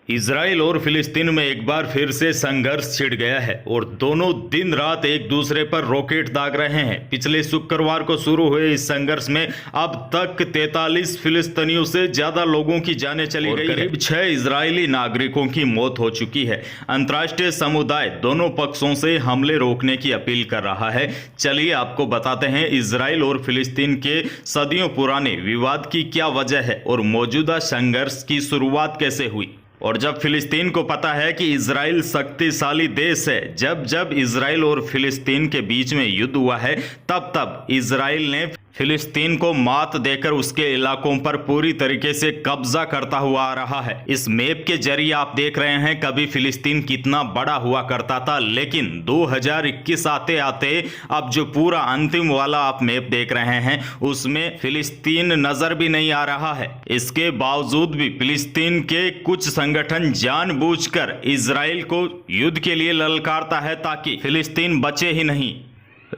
Israel और फिलिस्तीन में एक बार फिर से संघर्ष छिड़ गया है और दोनों दिन रात एक दूसरे पर रॉकेट दाग रहे हैं। पिछले शुक्रवार को शुरू हुए इस संघर्ष में अब तक 43 फिलिस्तीनियों से ज्यादा लोगों की जानें चली गई। करीब 6 इजरायली नागरिकों की मौत हो चुकी है। अंतर्राष्ट्रीय समुदाय दोनों पक्षों से हमले रोकने की अपील कर रहा है। चलिए आपको बताते हैं इजराइल और फिलिस्तीन के सदियों पुराने विवाद की क्या वजह है और मौजूदा संघर्ष की शुरुआत कैसे हुई। और जब फिलिस्तीन को पता है कि इजराइल शक्तिशाली देश है, जब जब इजराइल और फिलिस्तीन के बीच में युद्ध हुआ है, तब तब इजराइल ने फिलिस्तीन को मात देकर उसके इलाकों पर पूरी तरीके से कब्जा करता हुआ आ रहा है। इस मैप के जरिए आप देख रहे हैं कभी फिलिस्तीन कितना बड़ा हुआ करता था, लेकिन 2021 आते आते अब जो पूरा अंतिम वाला आप मैप देख रहे हैं उसमें फिलिस्तीन नजर भी नहीं आ रहा है। इसके बावजूद भी फिलिस्तीन के कुछ संगठन जानबूझकर इजराइल को युद्ध के लिए ललकारता है ताकि फिलिस्तीन बचे ही नहीं।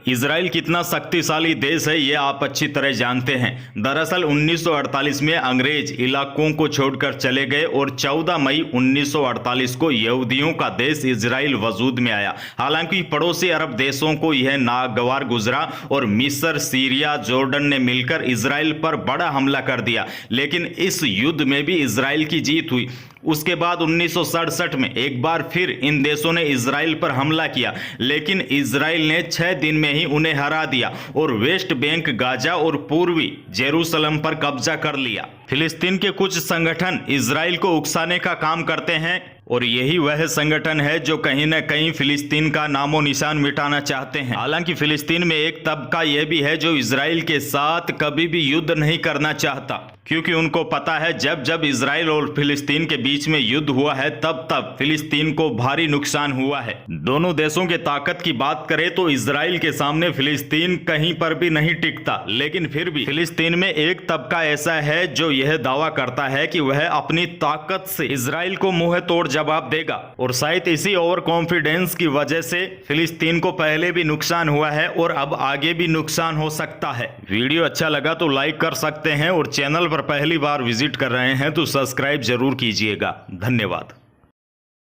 इजराइल कितना शक्तिशाली देश है ये आप अच्छी तरह जानते हैं। दरअसल 1948 में अंग्रेज इलाकों को छोड़कर चले गए और 14 मई 1948 को यहूदियों का देश इजराइल वजूद में आया। हालांकि पड़ोसी अरब देशों को यह नागवार गुजरा और मिस्र, सीरिया, जॉर्डन ने मिलकर इजराइल पर बड़ा हमला कर दिया, लेकिन इस युद्ध में भी इजराइल की जीत हुई। उसके बाद 1967 में एक बार फिर इन देशों ने इजराइल पर हमला किया, लेकिन इजराइल ने 6 दिन में ही उन्हें हरा दिया और वेस्ट बैंक, गाजा और पूर्वी जेरूसलम पर कब्जा कर लिया। फिलिस्तीन के कुछ संगठन इजराइल को उकसाने का काम करते हैं और यही वह संगठन है जो कहीं न कहीं फिलिस्तीन का नामो निशान मिटाना चाहते हैं। हालांकि फिलिस्तीन में एक तबका यह भी है जो इजराइल के साथ कभी भी युद्ध नहीं करना चाहता, क्योंकि उनको पता है जब जब इजराइल और फिलिस्तीन के बीच में युद्ध हुआ है तब तब फिलिस्तीन को भारी नुकसान हुआ है। दोनों देशों के ताकत की बात करें तो इजराइल के सामने फिलिस्तीन कहीं पर भी नहीं टिकता, लेकिन फिर भी फिलिस्तीन में एक तबका ऐसा है जो यह दावा करता है कि वह अपनी ताकत से इजराइल को मुंह तोड़ जवाब देगा। और शायद इसी ओवर कॉन्फिडेंस की वजह से फिलिस्तीन को पहले भी नुकसान हुआ है और अब आगे भी नुकसान हो सकता है। वीडियो अच्छा लगा तो लाइक कर सकते हैं और चैनल पर पहली बार विजिट कर रहे हैं तो सब्सक्राइब जरूर कीजिएगा। धन्यवाद।